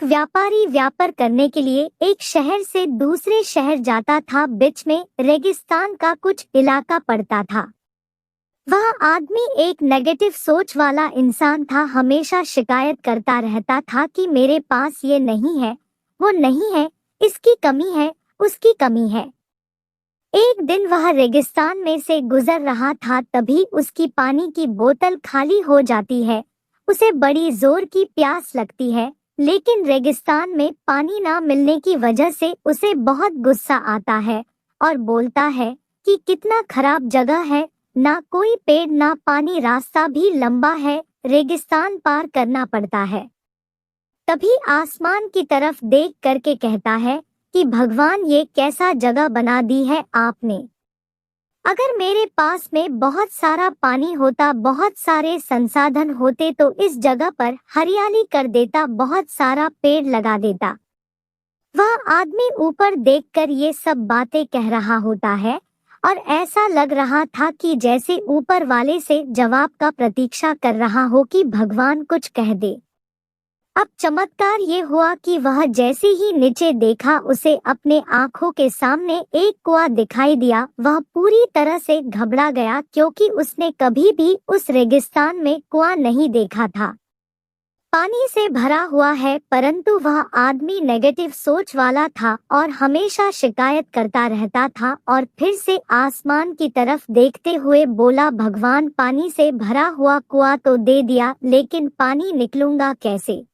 एक व्यापारी व्यापार करने के लिए एक शहर से दूसरे शहर जाता था। बीच में रेगिस्तान का कुछ इलाका पड़ता था। वह आदमी एक नेगेटिव सोच वाला इंसान था। हमेशा शिकायत करता रहता था कि मेरे पास ये नहीं है, वो नहीं है, इसकी कमी है, उसकी कमी है। एक दिन वह रेगिस्तान में से गुजर रहा था, तभी उसकी पानी की बोतल खाली हो जाती है। उसे बड़ी जोर की प्यास लगती है, लेकिन रेगिस्तान में पानी ना मिलने की वजह से उसे बहुत गुस्सा आता है और बोलता है कि कितना खराब जगह है, ना कोई पेड़ ना पानी, रास्ता भी लंबा है, रेगिस्तान पार करना पड़ता है। तभी आसमान की तरफ देख करके कहता है कि भगवान, ये कैसा जगह बना दी है आपने। अगर मेरे पास में बहुत सारा पानी होता, बहुत सारे संसाधन होते तो इस जगह पर हरियाली कर देता, बहुत सारा पेड़ लगा देता। वह आदमी ऊपर देखकर ये सब बातें कह रहा होता है और ऐसा लग रहा था कि जैसे ऊपर वाले से जवाब का प्रतीक्षा कर रहा हो कि भगवान कुछ कह दे। अब चमत्कार ये हुआ कि वह जैसे ही नीचे देखा, उसे अपने आंखों के सामने एक कुआं दिखाई दिया। वह पूरी तरह से घबरा गया, क्योंकि उसने कभी भी उस रेगिस्तान में कुआं नहीं देखा था। पानी से भरा हुआ है, परंतु वह आदमी नेगेटिव सोच वाला था और हमेशा शिकायत करता रहता था। और फिर से आसमान की तरफ देखते हुए बोला, भगवान, पानी से भरा हुआ कुआं तो दे दिया, लेकिन पानी निकलूंगा कैसे।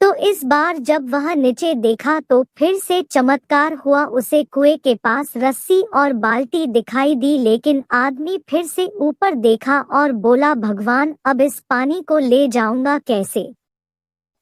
तो इस बार जब वह नीचे देखा तो फिर से चमत्कार हुआ। उसे कुएं के पास रस्सी और बाल्टी दिखाई दी, लेकिन आदमी फिर से ऊपर देखा और बोला, भगवान, अब इस पानी को ले जाऊंगा कैसे।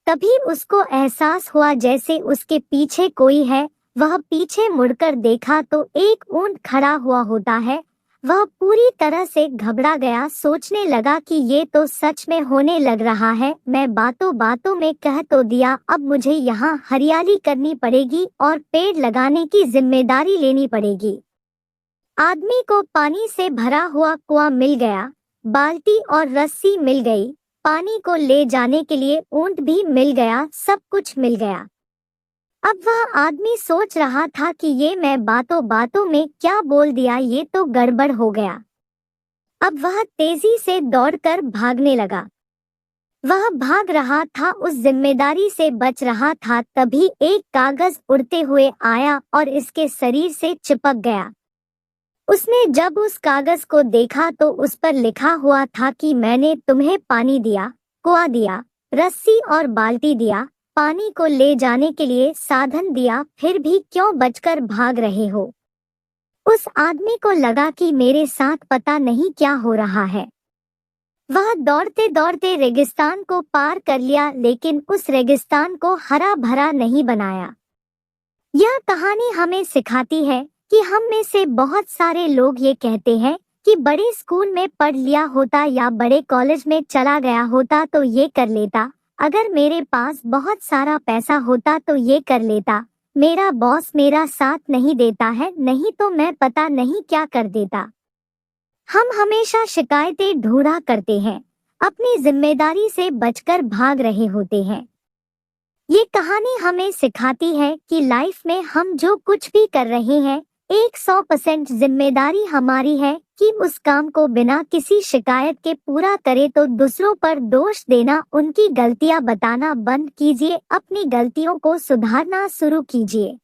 तभी उसको एहसास हुआ जैसे उसके पीछे कोई है। वह पीछे मुड़कर देखा तो एक ऊंट खड़ा हुआ होता है। वह पूरी तरह से घबरा गया, सोचने लगा कि ये तो सच में होने लग रहा है। मैं बातों बातों में कह तो दिया, अब मुझे यहाँ हरियाली करनी पड़ेगी और पेड़ लगाने की जिम्मेदारी लेनी पड़ेगी। आदमी को पानी से भरा हुआ कुआं मिल गया, बाल्टी और रस्सी मिल गई, पानी को ले जाने के लिए ऊंट भी मिल गया, सब कुछ मिल गया। अब वह आदमी सोच रहा था कि ये मैं बातों बातों में क्या बोल दिया, ये तो गड़बड़ हो गया। अब वह तेजी से दौड़कर भागने लगा। वह भाग रहा था, उस जिम्मेदारी से बच रहा था। तभी एक कागज उड़ते हुए आया और इसके शरीर से चिपक गया। उसने जब उस कागज को देखा तो उस पर लिखा हुआ था कि मैंने तुम्हें पानी दिया, कुआं दिया, रस्सी और बाल्टी दिया, पानी को ले जाने के लिए साधन दिया, फिर भी क्यों बचकर भाग रहे हो। उस आदमी को लगा कि मेरे साथ पता नहीं क्या हो रहा है। वह दौड़ते दौड़ते रेगिस्तान को पार कर लिया, लेकिन उस रेगिस्तान को हरा भरा नहीं बनाया। यह कहानी हमें सिखाती है कि हम में से बहुत सारे लोग ये कहते हैं कि बड़े स्कूल में पढ़ लिया होता या बड़े कॉलेज में चला गया होता तो ये कर लेता, अगर मेरे पास बहुत सारा पैसा होता तो ये कर लेता, मेरा बॉस मेरा साथ नहीं देता है, नहीं तो मैं पता नहीं क्या कर देता। हम हमेशा शिकायतें ढूंढा करते हैं, अपनी जिम्मेदारी से बचकर भाग रहे होते हैं। ये कहानी हमें सिखाती है कि लाइफ में हम जो कुछ भी कर रहे हैं, 100% जिम्मेदारी हमारी है कि उस काम को बिना किसी शिकायत के पूरा करें। तो दूसरों पर दोष देना, उनकी गलतियां बताना बंद कीजिए, अपनी गलतियों को सुधारना शुरू कीजिए।